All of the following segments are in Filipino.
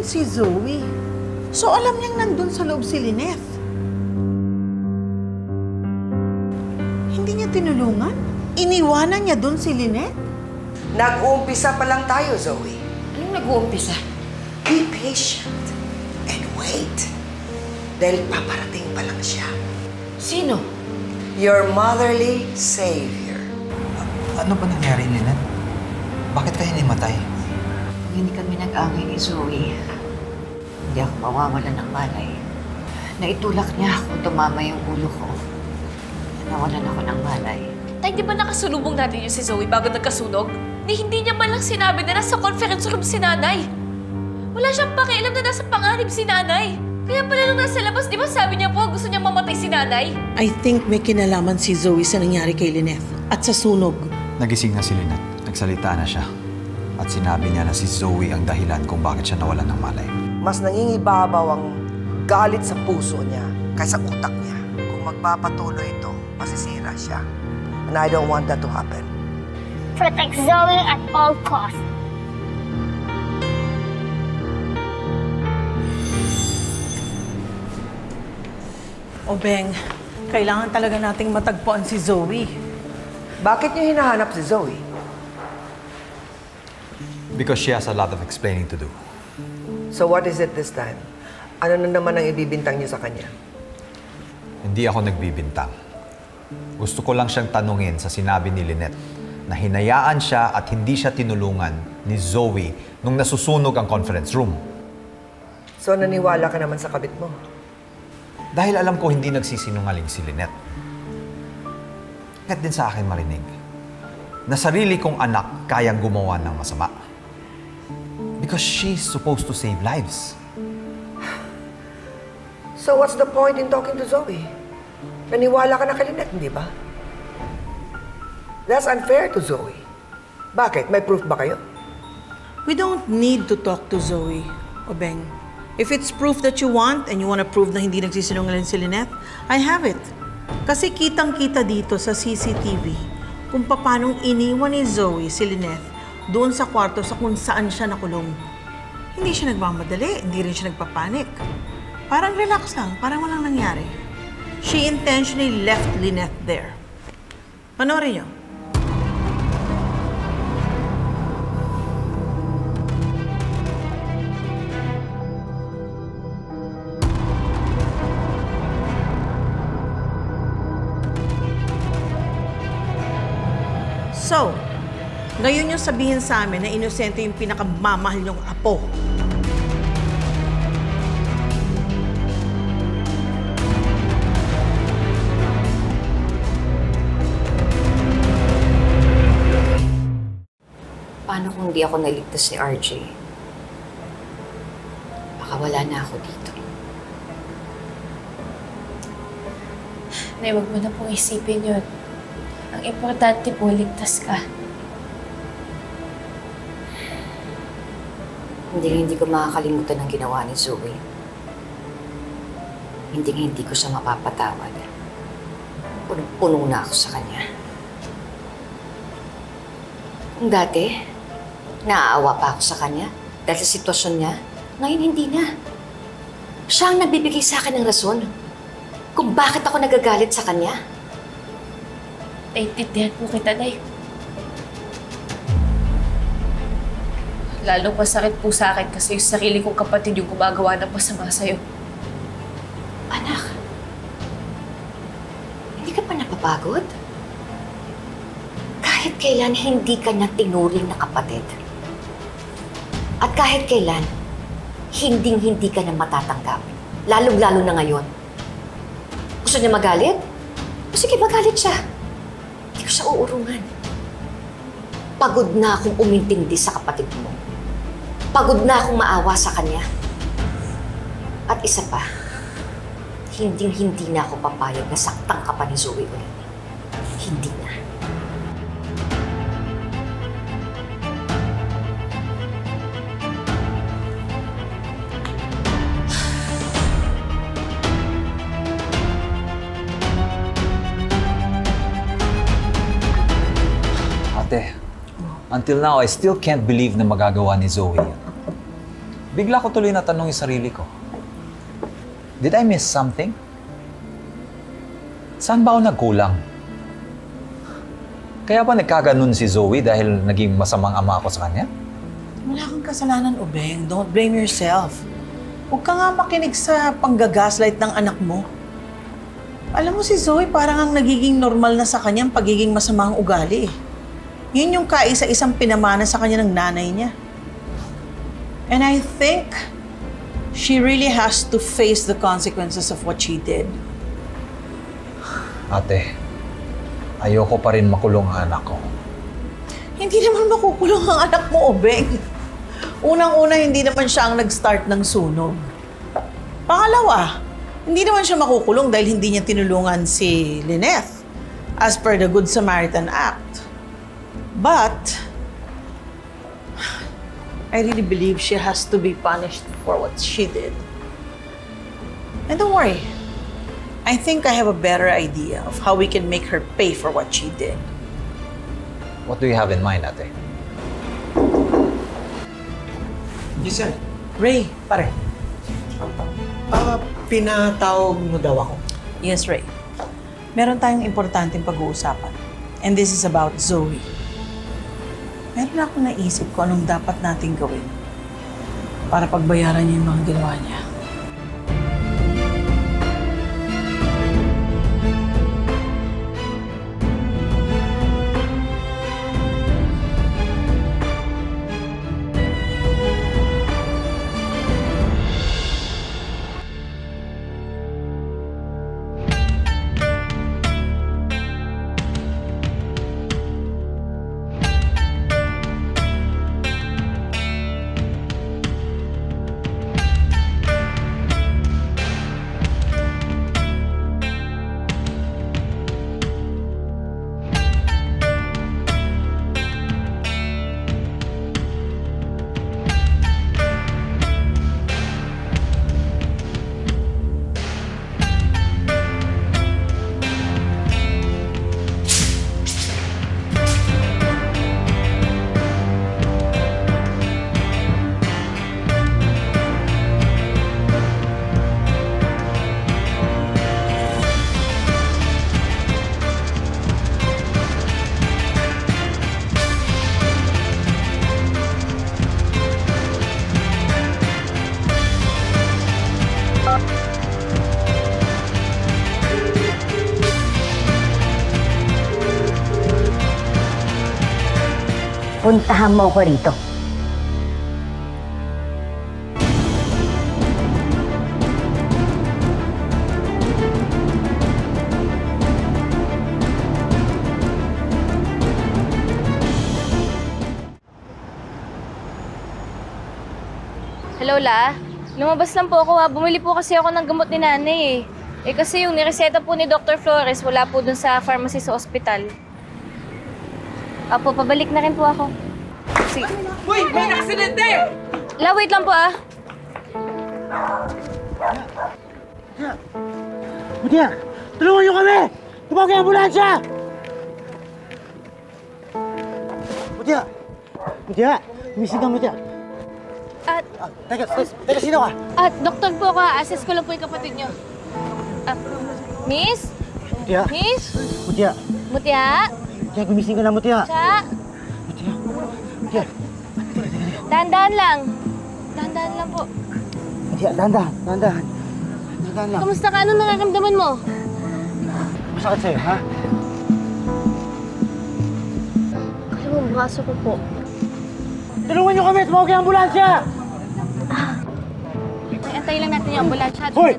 si Zoe. So alam niyang nandun sa loob si Lynette. Hindi niya tinulungan? Iniwanan niya dun si Lynette? Nag-uumpisa pa lang tayo, Zoe. Anong nag-uumpisa? Be patient and wait. Dahil paparating pa lang siya. Sino? Your motherly savior. Ano ba nangyari, Lynette? Bakit kayo namatay? Kung hindi kami nag-away ni Zoe, hindi ako mawawalan ng malay. Naitulak niya ako, tumama yung ulo ko. Nawalan ako ng malay. Tay, di ba nakasulubong natin yung si Zoe bago nagkasunog? Hindi niya man lang sinabi na nasa conference room si nanay. Wala siyang pakialam na nasa panganib si nanay. Kaya pala nung nasa labas, di ba sabi niya po gusto niya mamatay si nanay? I think may kinalaman si Zoe sa nangyari kay Lynette at sa sunog. Nagising na si Lynette. Nagsalita na siya. At sinabi niya na si Zoe ang dahilan kung bakit siya nawalan ng malay. Mas nangingibabaw ang galit sa puso niya kaysa utak niya. Kung magpapatuloy ito, masisira siya. And I don't want that to happen. Protect Zoe at all costs. O Beng, kailangan talaga nating matagpuan si Zoe. Bakit niyo hinahanap si Zoe? Because she has a lot of explaining to do. So what is it this time? Ano na naman ang ibibintang niyo sa kanya? Hindi ako nagbibintang. Gusto ko lang siyang tanungin sa sinabi ni Lynette na hinayaan siya at hindi siya tinulungan ni Zoe nung nasusunog ang conference room. So naniwala ka naman sa kabit mo? Dahil alam ko hindi nagsisinungaling si Lynette. Kahit din sa akin marinig na sarili kong anak kayang gumawa ng masama. Because she's supposed to save lives. So what's the point in talking to Zoe? Naniwala ka na kay Lynette, hindi ba? That's unfair to Zoe. Bakit? May proof ba kayo? We don't need to talk to Zoe, Obeng. If it's proof that you want and you want to prove na hindi nagsisinungaling si Lynette, I have it. Kasi kitang-kita dito sa CCTV kung paanong iniwan ni Zoe si Lynette doon sa kwarto sa kung saan siya nakulong. Hindi siya nagmamadali, hindi rin siya nagpapanik. Parang relax lang, parang walang nangyari. She intentionally left Lynette there. Panoorin niyo. So, ngayon yung sabihin sa amin na inosente yung pinakamamahal niyong apo. Paano kung hindi ako naligtas ni RJ? Baka wala na ako dito. Nay, wag mo na pong isipin yun. Ang importante po, ligtas ka. Hindi ko makakalimutan ang ginawa ni Zoe. Hindi ko siya mapapatawad. Punong-puno na ako sa kanya. Kung dati, naaawa pa ako sa kanya dahil sa sitwasyon niya, ngayon hindi na. Siya ang nagbibigay sa akin ng rason kung bakit ako nagagalit sa kanya. Naiintindihan po kita, Nay. Lalong masakit po sa akin kasi yung sarili kong kapatid yung gumagawa ng masama sa'yo. Anak, hindi ka pa napapagod? Kahit kailan hindi ka niya tinuring na kapatid. At kahit kailan, hindi ka na matatanggap. Lalong-lalo na ngayon. Gusto niya magalit? O sige, magalit siya. Hindi ko siya uurungan. Pagod na akong umintindi sa kapatid mo. Pagod na akong maawa sa kanya. At isa pa, hindi na ako papayag na saktang ka pa ni Zoe ulit. Hindi na. Ate, until now, I still can't believe na magagawa ni Zoe yan. Bigla ko tuloy natanong yung sarili ko. Did I miss something? Saan ba ako nagkulang? Kaya ba nagkaganon si Zoe dahil naging masamang ama ako sa kanya? Wala kang kasalanan, Ubeng. Don't blame yourself. Huwag ka nga makinig sa panggagaslight ng anak mo. Alam mo si Zoe parang ang nagiging normal na sa kanya ang pagiging masamang ugali. Yun yung kaisa-isang pinamana sa kanya ng nanay niya. And I think she really has to face the consequences of what she did. Ate, ayoko pa rin makulong ang anak ko. Hindi naman makukulong ang anak mo, Ubeng. Unang-una, hindi naman siya ang nag-start ng sunog. Pangalawa, hindi naman siya makukulong dahil hindi niya tinulungan si Lynette as per the Good Samaritan Act. But, I really believe she has to be punished for what she did. And don't worry, I think I have a better idea of how we can make her pay for what she did. What do you have in mind, ate? Yes, sir. Ray, Pare. Pinatawag mo daw ako. Yes, Ray. Meron tayong importanteng pag-uusapan. And this is about Zoe. Meron akong naisip kung anong dapat nating gawin para pagbayaran niya yung mga ginawa niya. Puntahan mo ko rito. Hello, La. Lumabas lang po ako ha. Bumili po kasi ako ng gamot ni nanay eh. Eh kasi yung nireseta po ni Dr. Flores, wala po dun sa pharmacy sa ospital. Apo, pabalik na rin po ako. Sige. Uy! May aksidente! La, wait lang po ah. Mutya! Tulungan niyo kami! Tumawag ang ambulansya! Mutya! Mutya! Mising ka, Mutya! At, Teka, sino ka? doktor po ako. Assess ko lang po yung kapatid niyo. Miss? Mutya! Miss? Mutya! Mutya? Mutya, gumising ka na, Mutya! Cha? Mutya! Mutya! Dahan-dahan lang. Dahan-dahan lang po. Mutya, dahan-dahan! Dahan-dahan! Dahan-dahan lang! Kamusta ka? Anong nararamdaman mo? Masakit sa'yo, ha? Alam mo, braso ko po. Tulungan niyo kami! Tumawag ang ambulansya! Ay, antayin lang natin yung ambulansya. Hoy!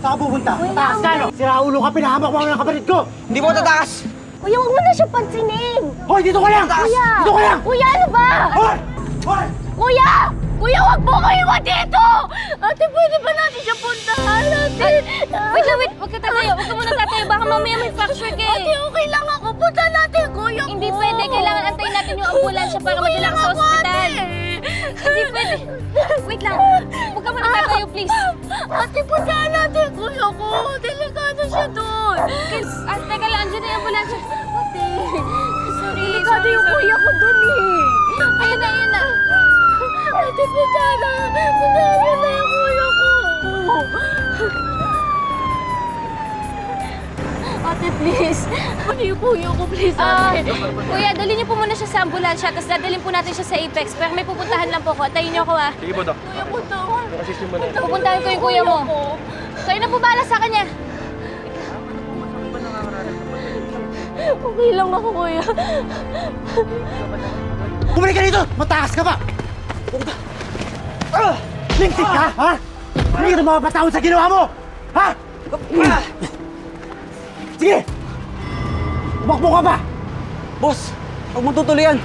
Saan ka pupunta? Taas ka, no? Sira ulo ka, pinahamak mo ang kapatid ko! Hindi mo tataas! Kuya, huwag mo na siya pansinin! Hoy, dito ka lang! Kuya! Dito ka lang! Kuya, ano ba? Hoy! Hoy! Kuya! Kuya, huwag po kayo iwan dito! Ate, pwede ba natin siya puntahan? Ate! Wait lang, wait. Huwag ka tatayo. Huwag ka muna tatayo. Baka mamaya may fracture ka eh. Ate, okay lang ako. Punta natin, kuya ko. Hindi pwede. Kailangan antayin natin yung ambulansya para madala ka sa ospital. Hindi pwede. Wait lang. Huwag ka muna tatayo, please. Ate, puntahan natin, kuya ko. Delikado siya doon. Teka lang. Andiyan na yung ambulansya. Ate, Sorry. delikado yung kuya ko doon eh. Ayun na, ayun na. Ate, ospital. Puntahan niyo na yung kuya ko. Ate, please. Ano yung kuya ko, please, ate? Kuya, dali niyo po muna siya sa ambulansya, tapos dadalhin po natin siya sa Apex. Pero may pupuntahan lang po ko. Tayin niyo ako, ah. Sige po, Dok. Kuya, puntahan. Pupuntahan ko yung kuya mo. Kayo na po bahala sa kanya. Okay lang ako, kuya. Bumalik ka dito! Matakas ka pa! Lintik ka, ha? Hindi ka na mapapatawad sa ginawa mo! Ha? Sige! Umakbo ka pa! Boss, huwag mong tutuloy yan.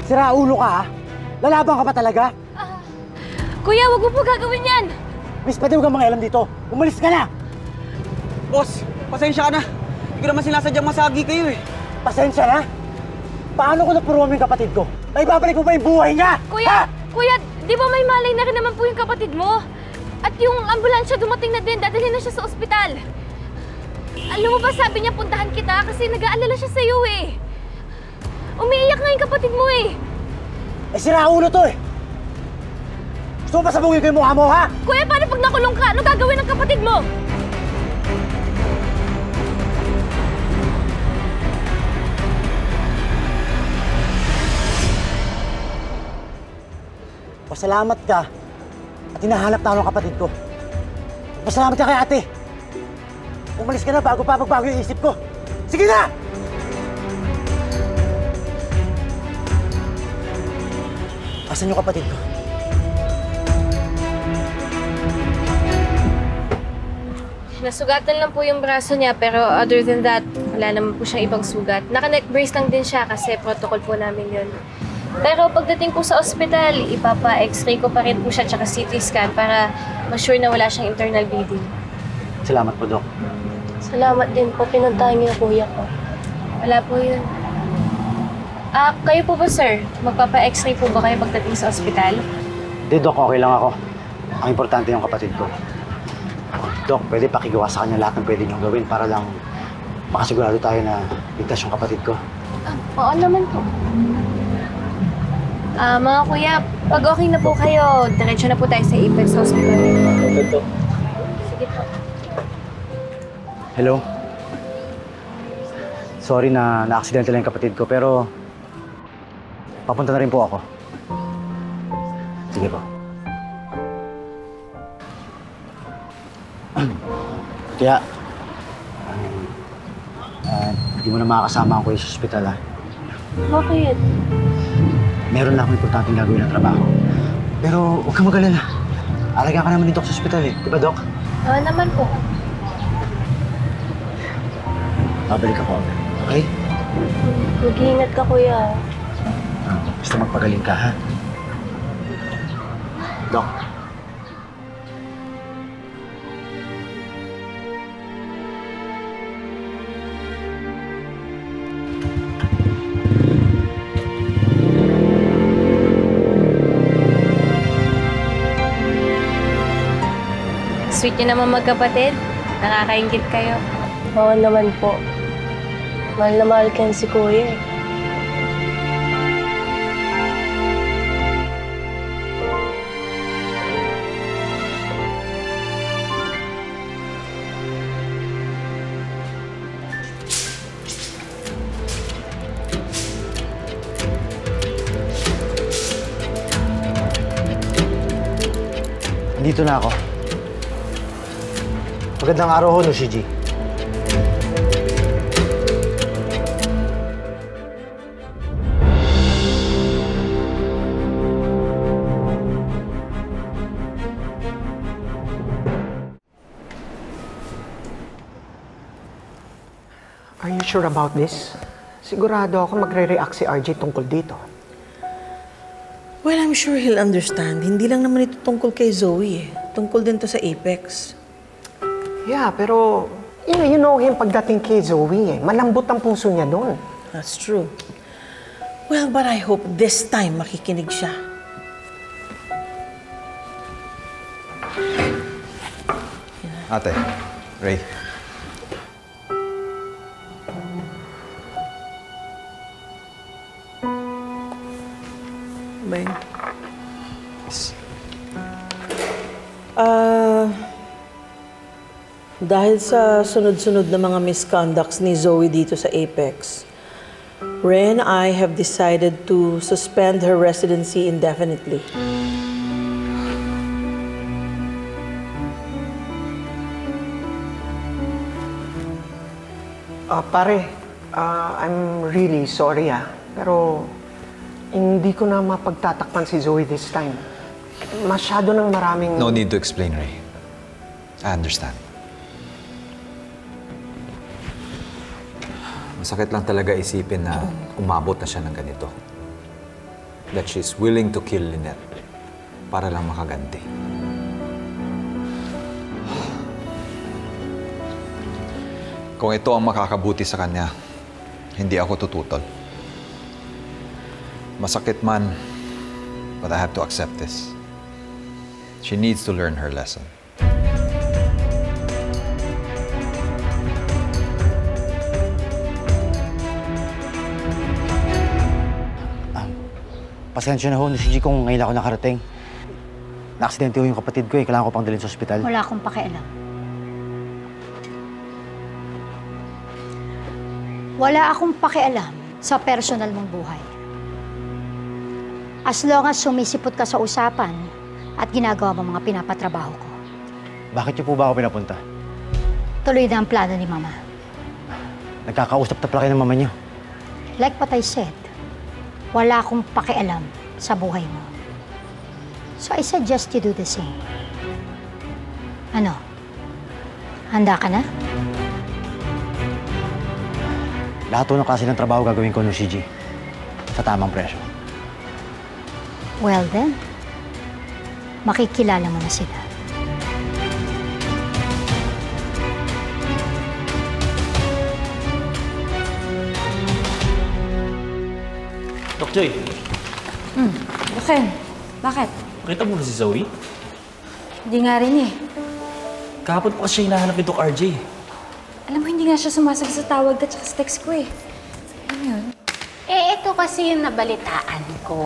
Sira ulo ka, ha? Lalaban ka pa talaga? Kuya, wag mo po gagawin yan. Miss, pwede huwag kang mangialam dito. Umalis ka na! Boss, pasensya ka na. Hindi ko naman sinasadyang masagi kayo eh. Pasensya na? Paano ko napuruan mo yung kapatid ko? Ay, babalik mo pa yung buhay niya? Kuya, kuya, di ba may malay na rin naman po yung kapatid mo? At yung ambulansya dumating na din, dadalhin na siya sa ospital. Alam mo ba, sabi niya puntahan kita kasi nag-aalala siya sa'yo eh. Umiiyak nga yung kapatid mo eh. Eh, sira ulo to eh! Gusto mo ba sabungin ko yung mukha mo, ha? Kuya, paano pag nakulong ka? Ano gagawin ng kapatid mo? Pasalamat ka at hinahanap na ako ng kapatid ko. Pasalamat ka kay ate. Umalis ka na bago pa magbago yung isip ko. Sige na! Asan yung kapatid ko? Nasugatan lang po yung braso niya, pero other than that, wala naman po siyang ibang sugat. Naka-neck brace lang din siya kasi protocol po namin yun. Pero pagdating po sa ospital, ipapa-x-ray ko pa rin po siya tsaka CT scan para ma-sure na wala siyang internal bleeding. Salamat po, Dok. Salamat din po. Pinuntahan niyo yung kuya ko. Wala po yun. Kayo po ba, sir? Magpapa-x-ray po ba kayo pagdating sa ospital? Hindi, Dok. Okay lang ako. Ang importante yung kapatid ko. Dok, pwede pakigawa sa kanya lahat ng pwede niyong gawin para lang makasigurado tayo na ligtas yung kapatid ko. Oo naman po. Mga kuya, pag okay na po kayo, diretso na po tayo sa Apex Hospital. Sige po. Hello? Sorry na na-aksidente lang yung kapatid ko, pero papunta na rin po ako. Sige po. Kaya, hindi mo na makakasama ako sa ospital, ha? Bakit? Meron lang akong importanteng gagawin ng trabaho. Pero huwag kang mag-alala. Alaga ka naman dito sa ospital, eh. Di ba, Doc? Oo naman po. Babalik ako. Okay? Mag-iingat ka, kuya. Basta magpagaling ka, ha? Doc. Sweet niyo naman magkapatid. Nakakaingit kayo. Oo naman po. Mahal na mahal ka si kuya eh. Dito na ako. Magandang araw ho, Nushiji. Are you sure about this? Sigurado ako magre-react si RJ tungkol dito. Well, I'm sure he'll understand. Hindi lang naman ito tungkol kay Zoe eh. Tungkol din to sa Apex. Yeah, pero you know him pagdating kay Zoe eh. Malambot ang puso niya doon. That's true. Well, but I hope this time makikinig siya. Ate, Ray. Bang. Charles? Dahil sa sunod-sunod na mga misconducts ni Zoe dito sa Apex, Ray and I have decided to suspend her residency indefinitely. Pare, I'm really sorry pero hindi ko na mapagtatakpan si Zoe this time. Masyado ng maraming... No need to explain, Ray. I understand. Masakit lang talaga isipin na umabot na siya ng ganito. That she's willing to kill Lynette para lang makaganti. Kung ito ang makakabuti sa kanya, hindi ako tututol. Masakit man, but I have to accept this. She needs to learn her lesson. Pasensya na ho ni si G kung ngayon ako nakarating. Na-aksidente ho yung kapatid ko kailangan ko pang dalhin sa ospital. Wala akong pakialam. Wala akong pakialam sa personal mong buhay. As long as sumisipot ka sa usapan at ginagawa mo mga pinapatrabaho ko. Bakit niyo po ba ako pinapunta? Tuloy na ang plano ni Mama. Nagkakausap na pala kayo ng mama niyo. Like what I said, wala akong pakialam sa buhay mo. So I suggest you do the same. Ano? Handa ka na? Lahat ng klase ng trabaho gagawin ko ng CG. Sa tamang presyo. Well then, makikilala mo na sila. Doc Joy. Buken, bakit? Nakita mo na si Zoe? Hindi nga rin eh. Kahapon pa kasi siya hinahanap ni Doc RJ. Alam mo, hindi nga siya sumasagot sa tawag at sa text ko eh. Ano yun? Ito kasi yung nabalitaan ko.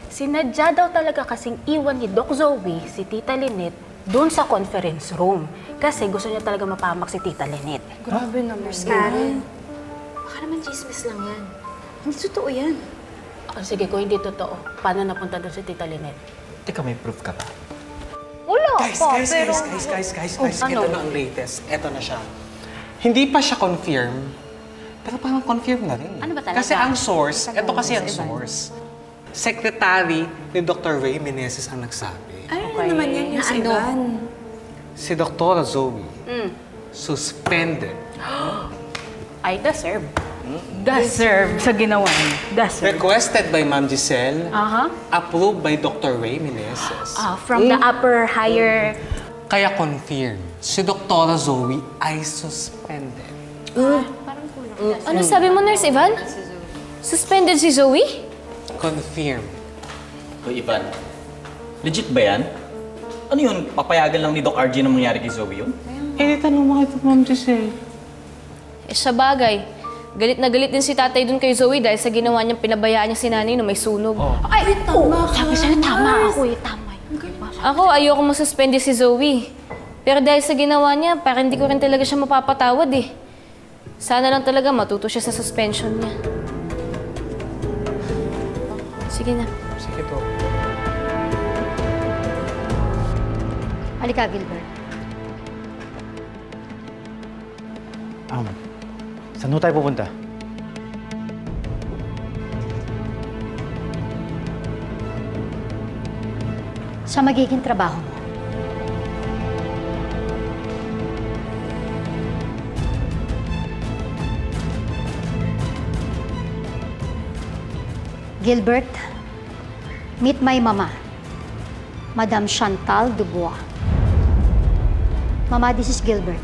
Sinadya daw talaga kasing iwan ni Doc Zoe si Tita Lynette doon sa conference room. Kasi gusto niya talaga mapahamak si Tita Lynette. Grabe naman. Karen, baka naman chismis lang yan. Hindi totoo yan. Sige, kung hindi totoo, paano napunta doon si Tita Lynette? Teka, may proof ka ba? Wala Guys, pero... guys. ano? Ito na ang latest. Ito na siya. Hindi pa siya confirm, pero parang confirm na rin. Ano ba talaga? Kasi ang source, ito kasi ang source. Secretary ni Dr. Ray Meneses ang nagsabi. Ay, ano naman yan yung sa Ivan? Si Dr. Zoe, suspended. I deserve. Deserve sa ginawa niya. Deserve. Requested by Ma'am Giselle, approved by Dr. Ray Meneses. From the upper, higher... Kaya confirm, si Dr. Zoe ay suspended. Ano sabi mo, Nurse Ivan? Suspended si Zoe? Confirm. Hoy, Ivan. Legit ba yan? Ano yun? Papayagan lang ni Doc RJ na mangyari kay Zoe yun? Tanong mo kay Ma'am Giselle. Sa bagay, galit na galit din si tatay dun kay Zoe dahil sa ginawa niyang pinabayaan niya si nanay nung may sunog. Ay, sabi sa'yo, tama ako eh. Tama yun. Ako, ayoko masuspende si Zoe. Pero dahil sa ginawa niya, parang hindi ko rin talaga siya mapapatawad eh. Sana lang talaga matuto siya sa suspension niya. Sige na. Sige po. Halika, Gilbert. Saan ho tayo pupunta? Sa magiging trabaho mo. Gilbert, meet my mama, Madam Chantal Dubois. Mama, this is Gilbert.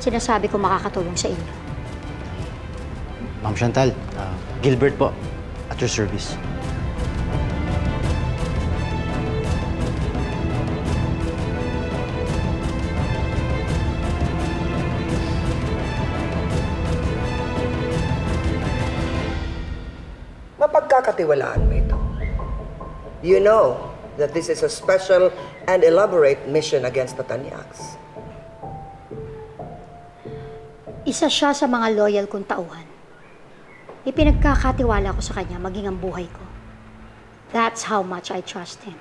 Sinasabi ko makakatulong sa inyo. Ma'am Chantal, Gilbert po, at your service. Mapagkakatiwalaan mo ito. You know that this is a special and elaborate mission against the Tanyags. Isa siya sa mga loyal kong tauhan. Ipinagkakatiwala ko sa kanya maging ang buhay ko. That's how much I trust him.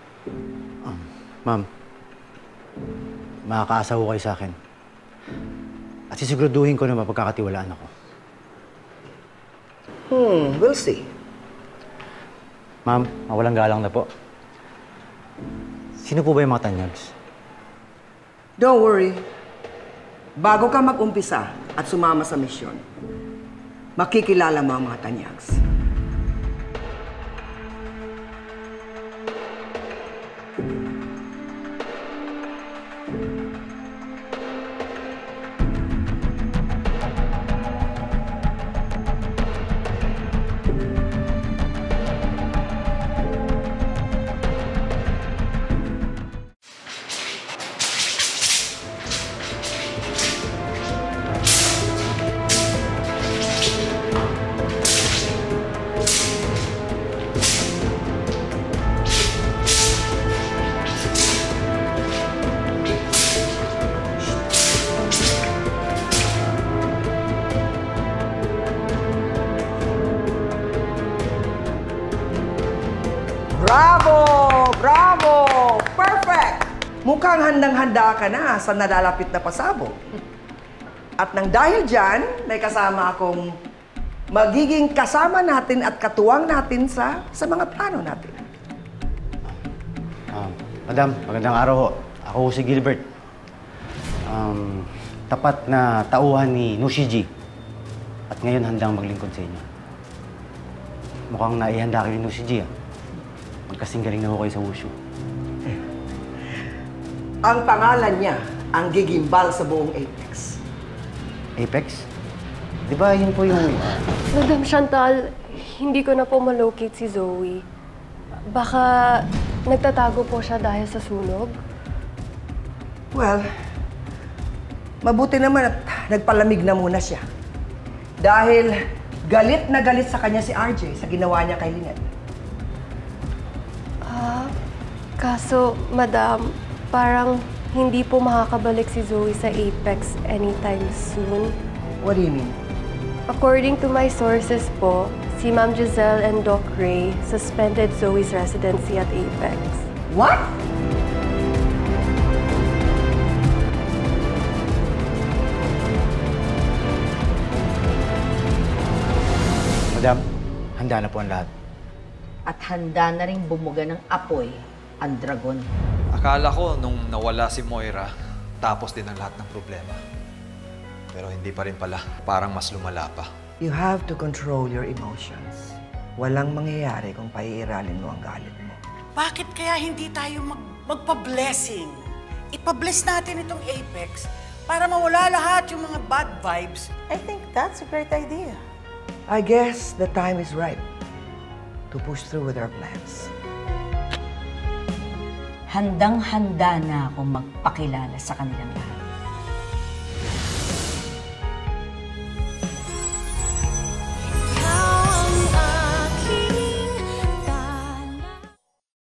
Ma'am, makakaasa ho kayo sa akin. At sisiguraduhin ko na mapagkakatiwalaan ako. We'll see. Ma'am, mawalang galang na po. Sino po ba yung mga Tanyags? Don't worry. Bago ka mag-umpisa at sumama sa misyon, makikilala mo ang mga Tanyags. Bravo! Bravo! Perfect! Mukhang handang-handa ka na sa nalalapit na pasabog. At nang dahil dyan, may kasama akong magiging kasama natin at katuwang natin sa mga plano natin. Madam, magandang araw ho. Ako ho si Gilbert. Tapat na tauhan ni Nushiji. At ngayon handang maglingkod sa inyo. Mukhang naihanda kayo ni Nushiji, Magkasing galing na ho kayo sa wushu. Ang pangalan niya ang gigimbal sa buong Apex. Apex? Di ba yun po yung... Madam Chantal, hindi ko na po malocate si Zoe. Baka nagtatago po siya dahil sa sunog? Well, mabuti naman at nagpalamig na muna siya. Dahil galit na galit sa kanya si RJ sa ginawa niya kay Lynette. Kaso, Madam, parang hindi po makakabalik si Zoe sa Apex anytime soon. What do you mean? According to my sources po, si Ma'am Giselle and Doc Ray suspended Zoe's residency at Apex. What? Madam, handa na po ang lahat. At handa na rin bumuga ng apoy ang dragon. Akala ko nung nawala si Moira, tapos din ang lahat ng problema. Pero hindi pa rin pala. Parang mas lumala pa. You have to control your emotions. Walang mangyayari kung paiiralin mo ang galit mo. Bakit kaya hindi tayo magpa-blessing? Ipa-bless natin itong Apex para mawala lahat yung mga bad vibes. I think that's a great idea. I guess the time is right to push through with our plans. Handang-handa na akong magpakilala sa kanilang lahat.